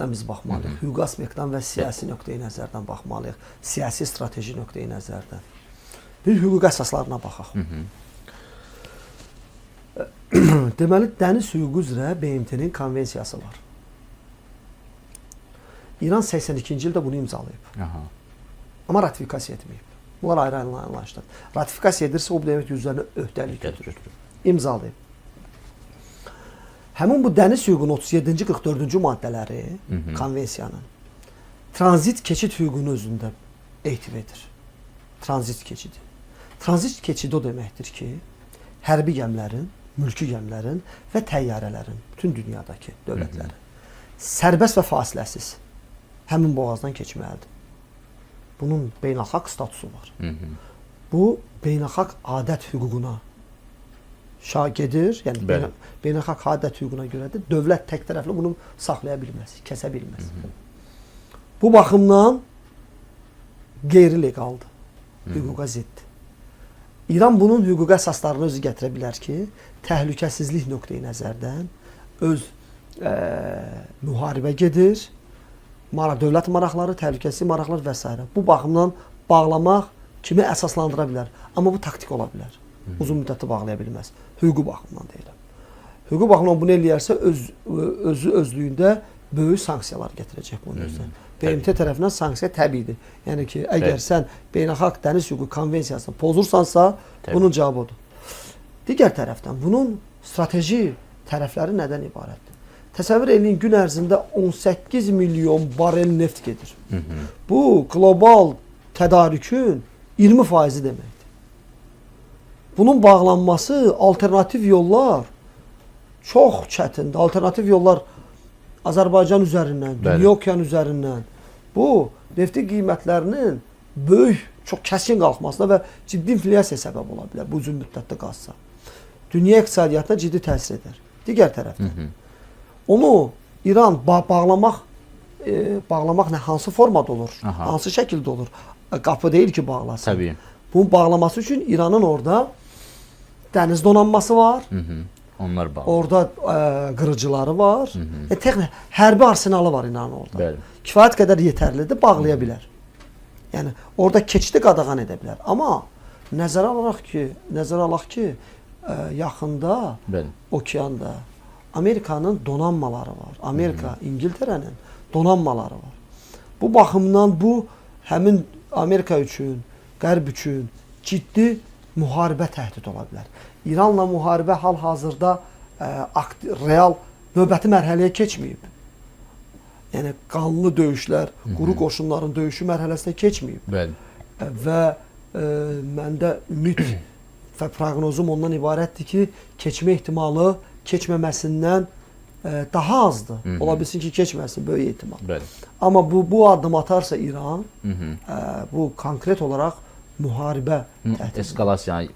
biz baxmalıyıq. Hüquqi aspektdən və siyasi nöqteyi nəzərdən baxmalıyıq. Siyasi strateji nöqteyi nəzərdən. Bir hüquq əsaslarına baxaq. Deməli, dəniz hüququ üzrə BMT-nin konvensiyası var. İran 82-ci ildə bunu imzalayıb. Amma ratifikasiya etməyib. Bunlar ayrı-ayrı anlayışlar. Ratifikasiya edirsə, o demək üzərinə öhdəlik götürür. İmzalayıb. Həmin bu dəniz hüququnun 37-ci, 44-cü maddələri konvensiyanın tranzit keçid hüququnu özündə ehtiv edir. Tranzit keçidi. Tranzit keçidi o deməkdir ki, hərbi gəmilərin, mülki gəmilərin və təyyarələrin, bütün dünyadakı dövlətlərin sərbəst və fasiləsiz həmin boğazdan keçməlidir. Bunun beynəlxalq statusu var. Bu, beynəlxalq adət hüququna gedir, yəni beynəlxalq adət hüququna görədir. Dövlət tək tərəfli bunu saxlaya bilməz, kəsə bilməz. Bu baxımdan qeyri-legaldır, hüquqa ziddir. İran bunun hüquq əsaslarını özü gətirə bilər ki, təhlükəsizlik nöqteyi nəzərdən öz müharibə gedir, dövlət maraqları, təhlükəsizlik maraqları və s. Bu baxımdan bağlamaq kimi əsaslandıra bilər. Amma bu taktik ola bilər. Uzun müddətli bağlaya bilməz. Hüquqi baxımdan deyiləm. Hüquqi baxımdan bunu eləyərsə, özü özlüyündə böyük sanksiyalar gətirəcək bunun özünə. BMT tərəfindən sanksiya təbiidir. Yəni ki, əgər sən beynəlxalq dəniz hüququ konvensiyasını pozursansa, bunun cavabı odur. Digər tərəfdən, bunun strateji tərəfləri nədən ibarətdir? Təsəvvür edin, gün ərzində 18 milyon barel neft gedir. Bu, qlobal tədarükün 20% deməkdir. Bunun bağlanması, alternativ yollar çox çətindir. Alternativ yollar Azərbaycan üzərindən, Dünya Okeanı üzərindən bu, neftin qiymətlərinin böyük, çox kəskin qalxmasına və ciddi inflyasiya səbəb ola bilər bu uzun müddətdə qalsa. Dünya iqtisadiyyatına ciddi təsir edər. Digər tərəfdən, onu İran bağlamaq nə, hansı formada olur, hansı şəkildə olur? Qapı deyil ki, bağlasın. Təbii. Bunun bağlaması üçün İranın orada dəniz donanması var. Onlar bağlı. Orada qırıcıları var. Hərbi arsenalı var İranın orada. Bəli. Kifayət qədər yetərlidir, bağlaya bilər. Yəni, orada keçidi qadağan edə bilər. Amma nəzərə alaq ki, yaxında okeanda Amerikanın donanmaları var. Amerika, İngiltərənin donanmaları var. Bu baxımdan bu, həmin Amerika üçün, Qərb üçün ciddi müharibə təhdid ola bilər. İranla müharibə hal-hazırda real növbəti mərhələyə keçməyib. Yəni, qanlı döyüşlər, quru qoşunların döyüşü mərhələsinə keçməyib. Və məndə ümid və proqnozum ondan ibarətdir ki, keçmə ehtimalı keçməməsindən daha azdır. Ola bilsin ki, keçməsin, böyük ehtimal. Amma bu addım atarsa İran, bu konkret olaraq müharibə təhdid. Eskalasiya